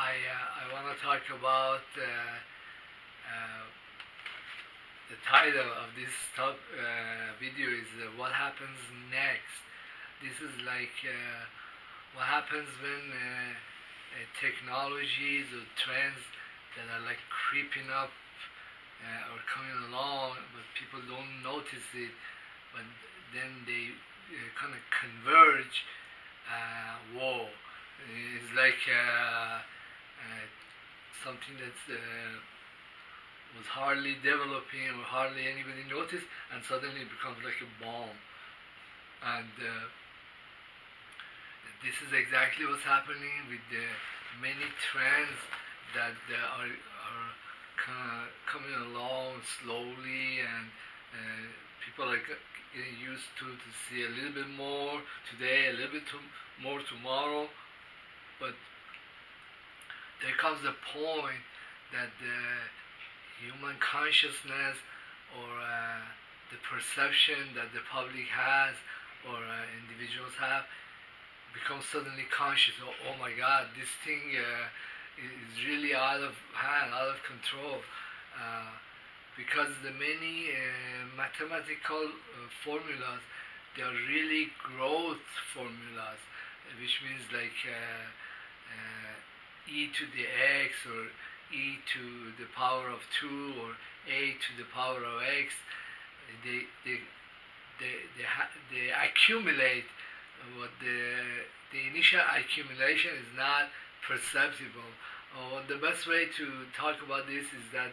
I want to talk about the title of this video is what happens next. This is like what happens when technologies or trends that are like creeping up or coming along, but people don't notice it, but then they kind of converge. Whoa, it's like something that's was hardly developing or hardly anybody noticed, and suddenly it becomes like a bomb. And this is exactly what's happening with the many trends that are kind of coming along slowly, and people are getting used to see a little bit more today, a little bit more tomorrow. But there comes a point that the human consciousness or the perception that the public has or individuals have becomes suddenly conscious. Oh my God, this thing is really out of hand, out of control. Because the many mathematical formulas, they are really growth formulas, which means like e to the x or e to the power of 2 or a to the power of x. They accumulate, but the initial accumulation is not perceptible. The best way to talk about this is that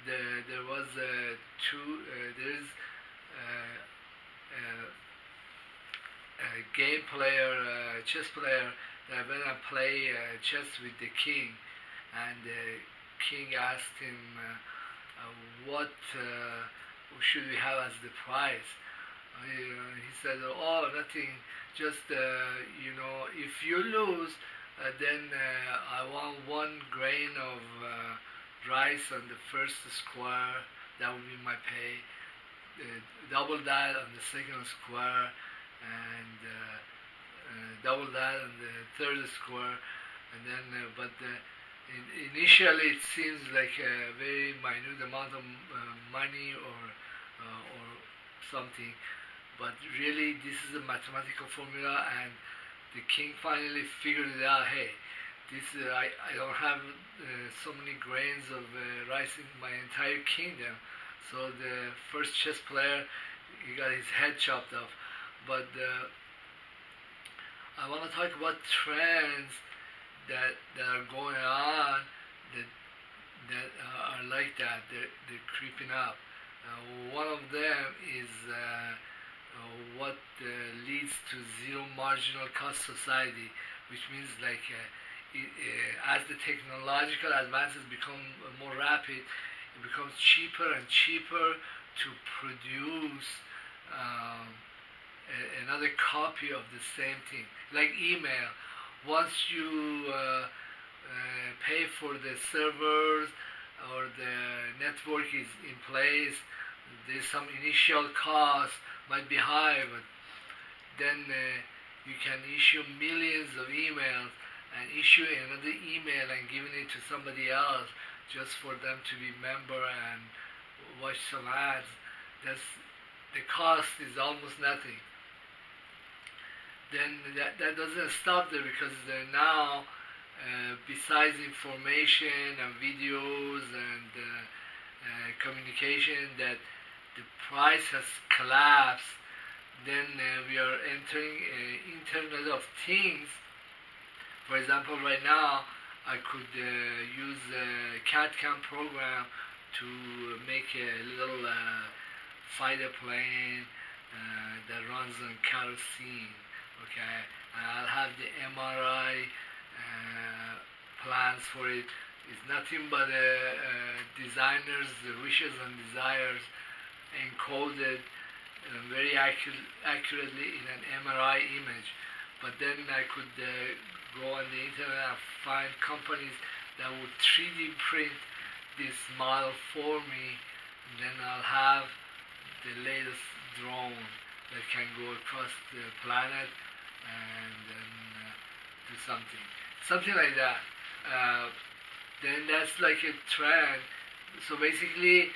there was there is a game player, chess player, that went and play chess with the king, and the king asked him, what should we have as the prize? He said, oh, nothing, just if you lose, then I want 1 grain of rice on the first square, that would be my pay, double that on the second square, and double that on the third square, and then initially it seems like a very minute amount of money or something, but really this is a mathematical formula, and the king finally figured it out. Hey, this I don't have so many grains of rice in my entire kingdom. So the first chess player, he got his head chopped off. But I want to talk about trends that are going on, that are like that. They're creeping up. One of them is what leads to zero marginal cost society, which means like as the technological advances become more rapid, it becomes cheaper and cheaper to produce another copy of the same thing. Like email, once you pay for the servers or the network is in place, there's some initial cost, might be high, but then you can issue millions of emails and issue another email and giving it to somebody else just for them to be member and watch some ads. The cost is almost nothing. Then that doesn't stop there, because now besides information and videos and communication, that the price has collapsed. Then we are entering Internet of Things. For example, right now I could use a CAD/CAM program to make a little fighter plane that runs on kerosene. Okay, I'll have the MRI plans for it. It's nothing but designers' wishes and desires encoded very accurately in an MRI image. But then I could go on the internet and find companies that would 3D print this model for me, and then I'll have the latest drone that can go across the planet and then do something like that. uh, then that's like a trend. So basically,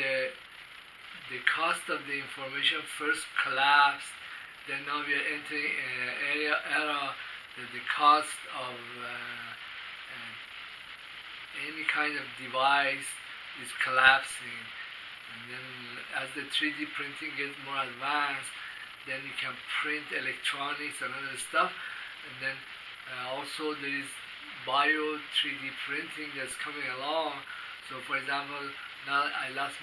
the cost of the information first collapsed. Then now we are entering an era that the cost of any kind of device is collapsing. And then as the 3D printing gets more advanced, then you can print electronics and other stuff. And then also there is bio 3D printing that's coming along. So for example, now I lost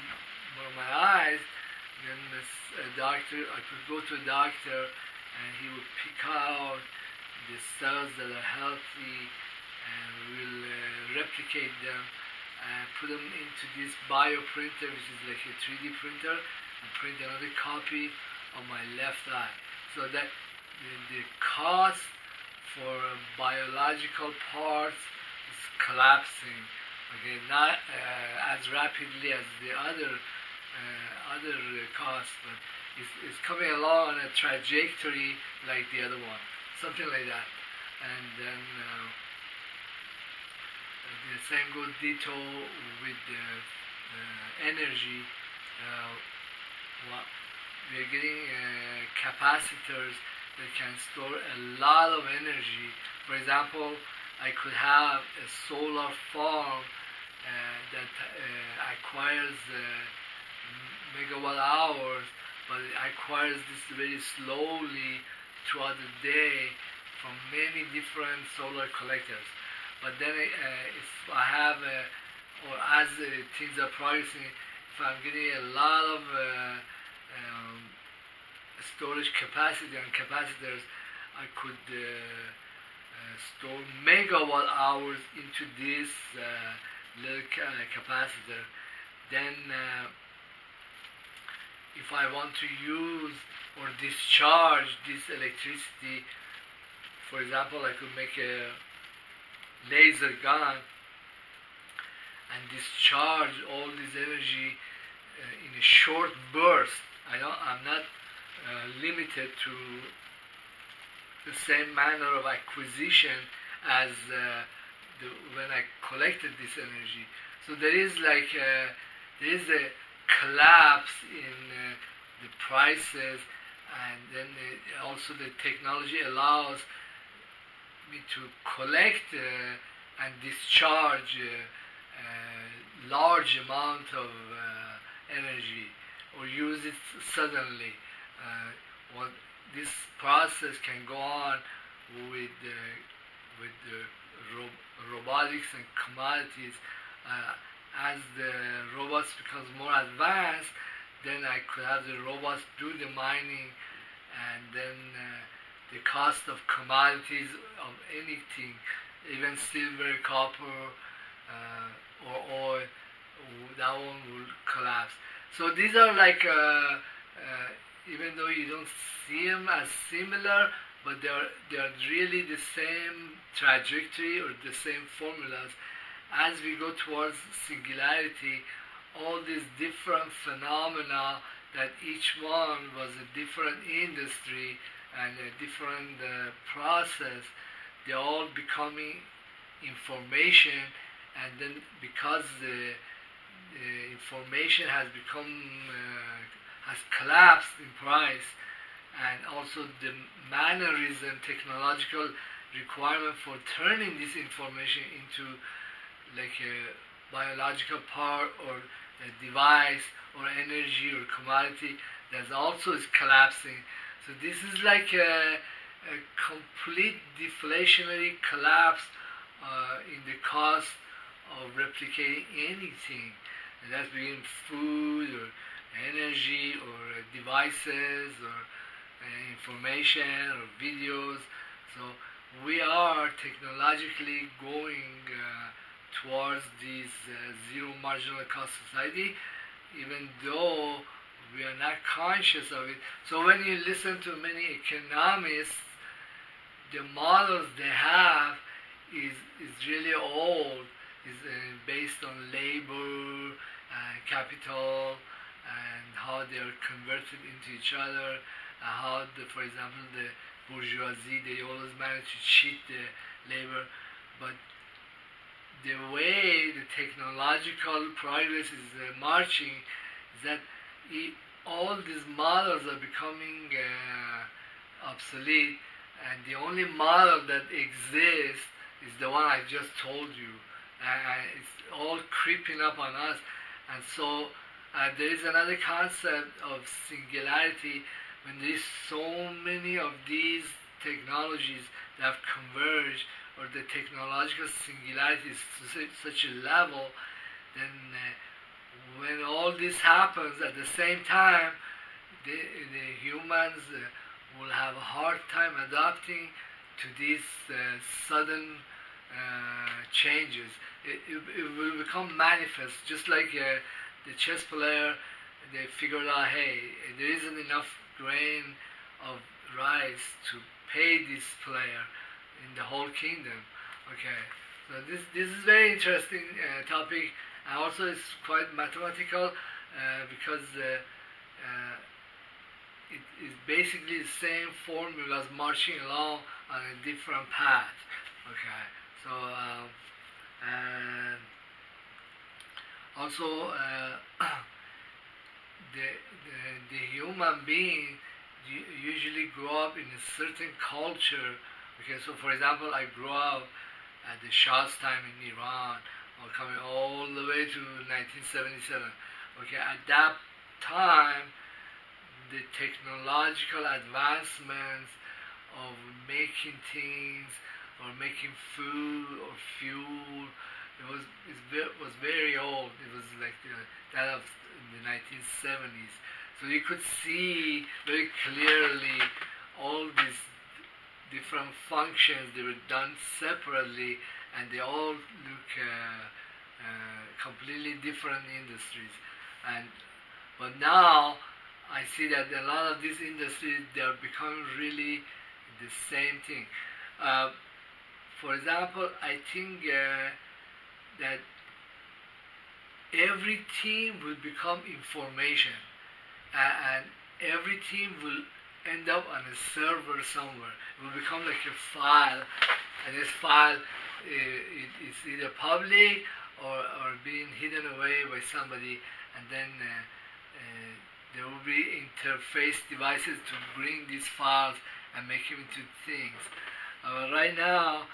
one of my eyes, then a doctor, I could go to a doctor and he would pick out the cells that are healthy and will replicate them and put them into this bio printer, which is like a 3D printer, and print another copy of my left eye. So that the cost for biological parts is collapsing. Okay, not as rapidly as the other costs, but it's coming along on a trajectory like the other one, something like that. And then the same goes ditto with the energy. We are getting capacitors that can store a lot of energy. For example, I could have a solar farm that acquires megawatt hours, but it acquires this very slowly throughout the day from many different solar collectors. But then if I have, or as things are progressing, if I'm getting a lot of storage capacity on capacitors, I could store megawatt hours into this little capacitor. Then if I want to use or discharge this electricity, for example, I could make a laser gun and discharge all this energy in a short burst. I'm not limited to the same manner of acquisition as when I collected this energy. So there is a collapse in the prices, and then also the technology allows me to collect and discharge large amount of energy or use it suddenly. This process can go on with robotics and commodities. As the robots becomes more advanced, then I could have the robots do the mining, and then the cost of commodities of anything, even silver, copper, or oil, that one will collapse. So these are like, even though you don't see them as similar, but they are really the same trajectory or the same formulas. As we go towards singularity, all these different phenomena that each one was a different industry and a different process, they're all becoming information, and then because the information has collapsed in price, and also the mannerism, technological requirement for turning this information into like a biological part or a device or energy or commodity, that also is collapsing. So this is like a complete deflationary collapse in the cost of replicating anything. And that's being food or energy or devices or information or videos. So we are technologically going towards this zero marginal cost society, even though we are not conscious of it. So when you listen to many economists, the models they have is really old, is based on labor and capital and how they are converted into each other, how for example the bourgeoisie, they always manage to cheat the labor. But the way the technological progress is marching is that all these models are becoming obsolete, and the only model that exists is the one I just told you. It's all creeping up on us, and so there is another concept of singularity. When there's so many of these technologies that have converged, or the technological singularity is to such a level, then when all this happens at the same time, the humans will have a hard time adapting to these sudden changes. It will become manifest, just like the chess player. They figured out, hey, there isn't enough grain of rice to pay this player in the whole kingdom. Okay, so this is very interesting topic, and also it's quite mathematical because it is basically the same formulas marching along on a different path. Okay, so and also the human being usually grow up in a certain culture. Okay, so for example, I grew up at the Shah's time in Iran, or coming all the way to 1977. Okay, at that time, the technological advancements of making things, or making food or fuel, it was very old. It was like that of the 1970s. So you could see very clearly all these different functions. They were done separately, and they all look completely different industries. But now I see that a lot of these industries, they are becoming really the same thing. For example, I think that every team will become information, and every team will end up on a server somewhere. It will become like a file, and this file is either public or being hidden away by somebody, and then there will be interface devices to bring these files and make them into things. Right now,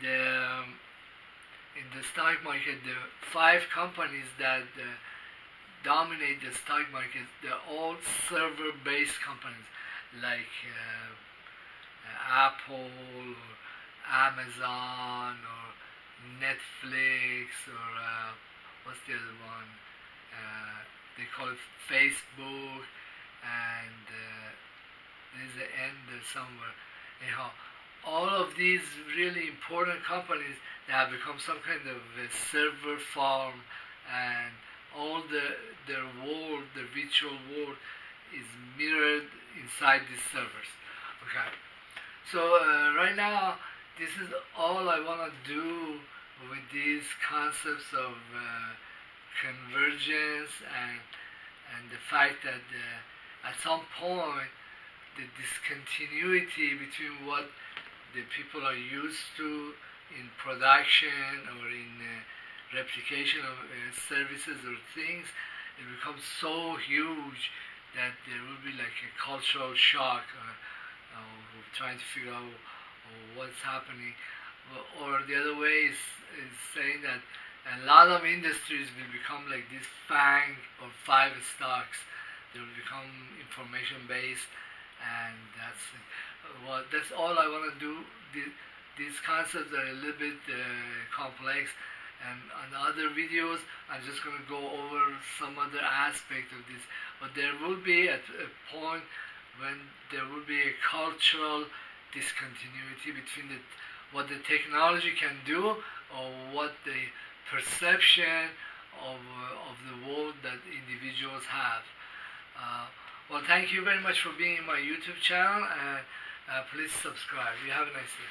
in the stock market, the 5 companies that dominate the stock market, they're all server-based companies, like Apple, or Amazon, or Netflix, or what's the other one? They call it Facebook, and there's an end there somewhere. Anyhow, all of these really important companies that have become some kind of a server farm, and all their world, their virtual world, is mirrored inside these servers. Okay, so right now, this is all I want to do with these concepts of convergence, and the fact that at some point the discontinuity between what the people are used to in production or in replication of services or things, it becomes so huge that there will be like a cultural shock, trying to figure out what's happening. Or the other way is saying that a lot of industries will become like this FANG or 5 stocks. They will become information based, and that's it. Well, that's all I want to do. These concepts are a little bit complex, and on other videos I'm just going to go over some other aspect of this. But there will be at a point when there will be a cultural discontinuity between what the technology can do, or what the perception of the world that individuals have. Well, thank you very much for being in my YouTube channel, and please subscribe. You have a nice day.